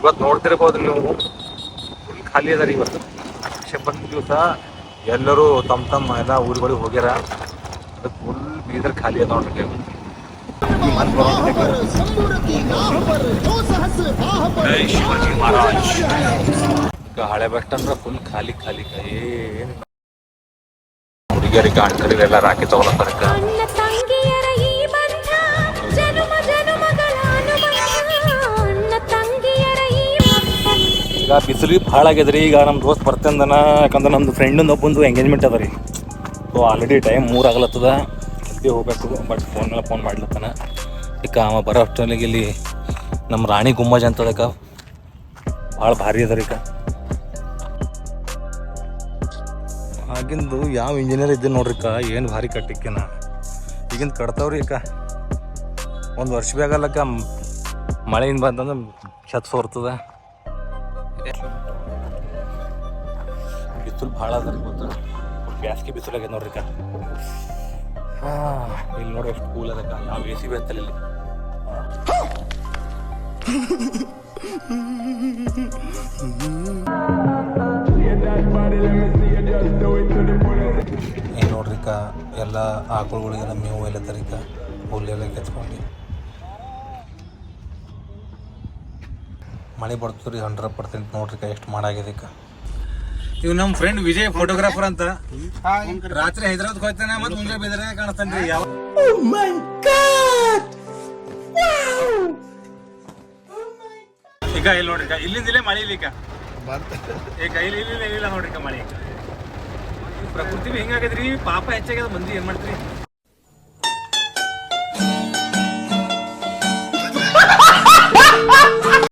ಇವತ್ತು ನೋಡ್ತಿರ್ಬೋದು ನೀವು, ಫುಲ್ ಖಾಲಿ ಅದ ರೀ ಇವತ್ತು. ಬಂದ ದಿವಸ ಎಲ್ಲರೂ ತಮ್ಮ ಎಲ್ಲ ಊರುಗಳಿಗೆ ಹೋಗ್ಯಾರ. ಅದಕ್ಕೆ ಫುಲ್ ಬೀದರ್ ಖಾಲಿ ಅದ ನೋಡ್ರಿ. ಶಿವಾಜಿ ಮಹಾರಾಜ್ ಈಗ ಹಳೆ ಬಸ್ ಸ್ಟ್ಯಾಂಡ್ ಫುಲ್ ಖಾಲಿ ಖಾಲಿ ಏನು ಹುಡುಗಿಯರಿಗೆ ಅಣ್ಣರಿಗೆಲ್ಲ ರಾಖಿ ತಗೊಳತ್ತಾರ. ಈಗ ಬಿಸಿಲು ಭಾಳ ಆಗ್ಯದ್ರಿ. ಈಗ ನಮ್ಮ ದೋಸ್ತ್ ಬರ್ತಂದನ, ಯಾಕಂದ್ರೆ ನಮ್ದು ಫ್ರೆಂಡಿಂದ ಒಬ್ಬಂದು ಎಂಗೇಜ್ಮೆಂಟ್ ಅದ ರೀ. ಸೊ ಆಲ್ರೆಡಿ ಟೈಮ್ 3 ಆಗಲತ್ತದ, ಅದಕ್ಕೆ ಹೋಗ್ಬೇಕು. ಬಟ್ ಫೋನ್ ಮಾಡ್ಲತ್ತಾನ. ಈಗ ಅವ ಬರೋ ಅಷ್ಟೊತ್ತಿಗೆ ಇಲ್ಲಿ ನಮ್ಮ ರಾಣಿ ಗುಮ್ಮಜ್ ಅಂತದಕ್ಕ ಭಾಳ ಭಾರಿ ಅದ ರೀ. ಈಗ ಆಗಿಂದು ಯಾವ ಇಂಜಿನಿಯರ್ ಇದ್ದೆ ನೋಡ್ರಿಕ್ಕ, ಏನು ಭಾರಿ ಕಟ್ಟಿಕ್ಕೆನ ಈಗಿಂದ ಕಟ್ತಾವ್ರಿ. ಈಗ ಒಂದು ವರ್ಷ ಬೇಕಲ್ಲಕ್ಕ, ಮಳೆಯಿಂದ ಬಂತಂದ್ರೆ ಛತ್ ಸೋರ್ತದ. ಬಿಸಿಲು ಭಾಳ ಅದ ರೀ. ಗೊತ್ತ ಬ್ಯಾಸ್ಗೆ ಬಿಸಿಲಾಗ್ಯದ ನೋಡ್ರಿಕ್ಕ. ಇಲ್ಲಿ ನೋಡಿ ಎಷ್ಟು ಕೂಲ್ ಅದಕ್ಕ, ಯಾವ AC ಬೇಕಲ್ಲ ಇಲ್ಲಿ. ಏನು ನೋಡ್ರಿಕ್ಕ, ಎಲ್ಲ ಆಕಳುಗಳಿಗೆಲ್ಲ ಮೇವು ಎಲ್ಲ ತರಿಕ ಹುಲ್ಲೆಲ್ಲ ಕೆತ್ಕೊಂಡು ಮಳೆ ಬರ್ತದ್ರಿ 100% ನೋಡ್ರಿಕ. ಎಷ್ಟು ಮಾಡಾಗ್ಯದಕ್ಕ. ಇವ್ ನಮ್ಮ ಫ್ರೆಂಡ್ ವಿಜಯ್ ಫೋಟೋಗ್ರಾಫರ್ ಅಂತ. ರಾತ್ರಿ ಹೈದರಾಬಾದ್ ಹೋಗ್ತಾನೆ, ಮತ್ತೆ ಮುಂಜಾನೆ ಬೀದರ್ನಾಗ ಕಾಣಿಸ್ತಾನ್ರಿ. ಈಗ ಇಲ್ಲಿ ನೋಡ್ರಿಕ, ಇಲ್ಲಿಂದ ಇಲ್ಲೇ ಮಳೆ ಇಲ್ಲಿಕ. ಈಗ ಇಲ್ಲಿ ನೋಡ್ರಿಕ ಮಳೆ. ಪ್ರಕೃತಿ ಹಿಂಗಾಗದ್ರಿ, ಪಾಪ ಹೆಚ್ಚಾಗ್ಯದ. ಮಂದಿ ಏನ್ ಮಾಡ್ತೀರಿ.